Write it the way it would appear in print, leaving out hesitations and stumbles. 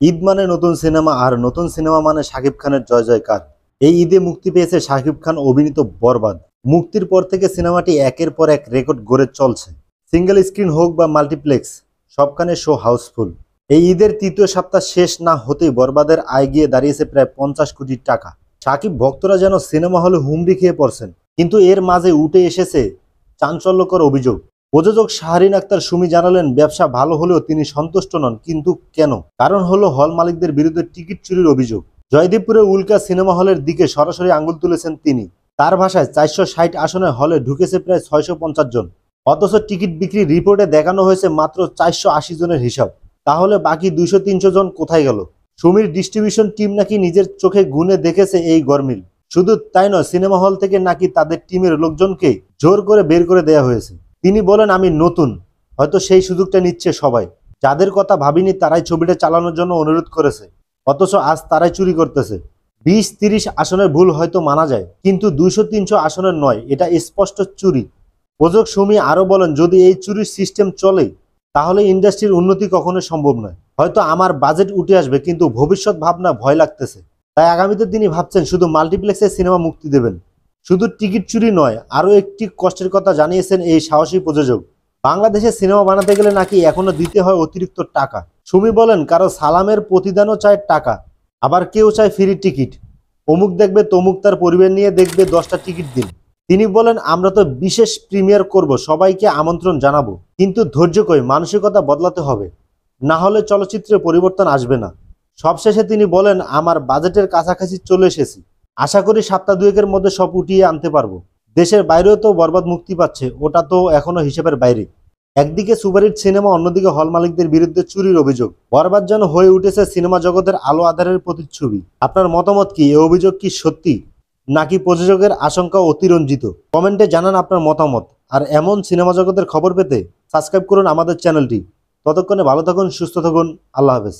ঈদ মানে নতুন সিনেমা, আর নতুন সিনেমা মানে শাকিব খানের জয় জয়কার। এই ঈদে মুক্তি পেয়েছে শাকিব খান অভিনীত বরবাদ। মুক্তির পর থেকে সিনেমাটি একের পর এক রেকর্ড গড়ে চলছে। সিঙ্গেল স্ক্রিন হোক বা মাল্টিপ্লেক্স, সবখানে শো হাউসফুল। এই ঈদের তৃতীয় সপ্তাহ শেষ না হতেই বরবাদের আয় গিয়ে দাঁড়িয়েছে প্রায় 50 কোটি টাকা। শাকিব ভক্তরা যেন সিনেমা হলে হুমড়ি খেয়ে পড়ছেন। কিন্তু এর মাঝে উঠে এসেছে চাঞ্চল্যকর অভিযোগ। প্রযোজক শাহরিন আক্তার সুমি জানালেন, ব্যবসা ভালো হলেও তিনি সন্তুষ্ট নন। কিন্তু কেন? কারণ হলো হল মালিকদের বিরুদ্ধে টিকিট চুরির অভিযোগ। জয়দেবপুরের উল্কা সিনেমা হলের দিকে সরাসরি আঙুল তুলেছেন তিনি। তার ভাষায় 460 আসনে হলে ঢুকেছে প্রায় 650 জন, অথচ টিকিট বিক্রি রিপোর্টে দেখানো হয়েছে মাত্র 480 জনের হিসাব। তাহলে বাকি 200-300 জন কোথায় গেল? সুমির ডিস্ট্রিবিউশন টিম নাকি নিজের চোখে গুনে দেখেছে এই গরমিল। শুধু তাই নয়, সিনেমা হল থেকে নাকি তাদের টিমের লোকজনকে জোর করে বের করে দেয়া হয়েছে। তিনি বলেন, আমি নতুন, হয়তো সেই সুযোগটা নিচ্ছে সবাই। যাদের কথা ভাবিনি তারাই ছবিটা চালানোর জন্য অনুরোধ করেছে, অথচ আজ তারাই চুরি করতেছে। 20-30 আসনের ভুল হয়তো মানা যায়, কিন্তু 200-300 আসনের নয়, এটা স্পষ্ট চুরি। প্রযোজক সুমি আরো বলেন, যদি এই চুরির সিস্টেম চলে তাহলে ইন্ডাস্ট্রির উন্নতি কখনো সম্ভব নয়। হয়তো আমার বাজেট উঠে আসবে, কিন্তু ভবিষ্যৎ ভাবনা ভয় লাগতেছে। তাই আগামীতে তিনি ভাবছেন শুধু মাল্টিপ্লেক্সে সিনেমা মুক্তি দেবেন। শুধু টিকিট চুরি নয়, আরও একটি কষ্টের কথা জানিয়েছেন এই সাহসী প্রযোজক। বাংলাদেশে সিনেমা বানাতে গেলে নাকি এখনো দিতে হয় অতিরিক্ত টাকা। সুমি বলেন, কারো সালামের প্রতিদানও চায় টাকা, আবার কেউ চায় ফ্রি টিকিট। অমুক দেখবে, তমুক তার পরিবার নিয়ে দেখবে, 10টা টিকিট দিন। তিনি বলেন, আমরা তো বিশেষ প্রিমিয়ার করব, সবাইকে আমন্ত্রণ জানাবো, কিন্তু ধৈর্য কই, মানসিকতা বদলাতে হবে, না হলে চলচ্চিত্রে পরিবর্তন আসবে না। সবশেষে তিনি বলেন, আমার বাজেটের কাছাকাছি চলে এসেছি, আশা করি সপ্তাহ দুয়েকের মধ্যে সব উঠিয়ে আনতে পারবো। দেশের বাইরেও তো বরবাদ মুক্তি পাচ্ছে, ওটা তো এখনো হিসেবের বাইরে। একদিকে সুপারহিট সিনেমা, অন্যদিকে হল মালিকদের বিরুদ্ধে চুরির অভিযোগ। বরবাদ যেন হয়ে উঠেছে সিনেমা জগতের আলো আঁধারের প্রতিচ্ছবি। আপনার মতামত কি? এই অভিযোগ কি সত্যি, নাকি প্রযোজকের আশঙ্কা অতিরঞ্জিত? কমেন্টে জানান আপনার মতামত। আর এমন সিনেমা জগতের খবর পেতে সাবস্ক্রাইব করুন আমাদের চ্যানেলটি। ততক্ষণে ভালো থাকুন, সুস্থ থাকুন। আল্লাহ হাফেজ।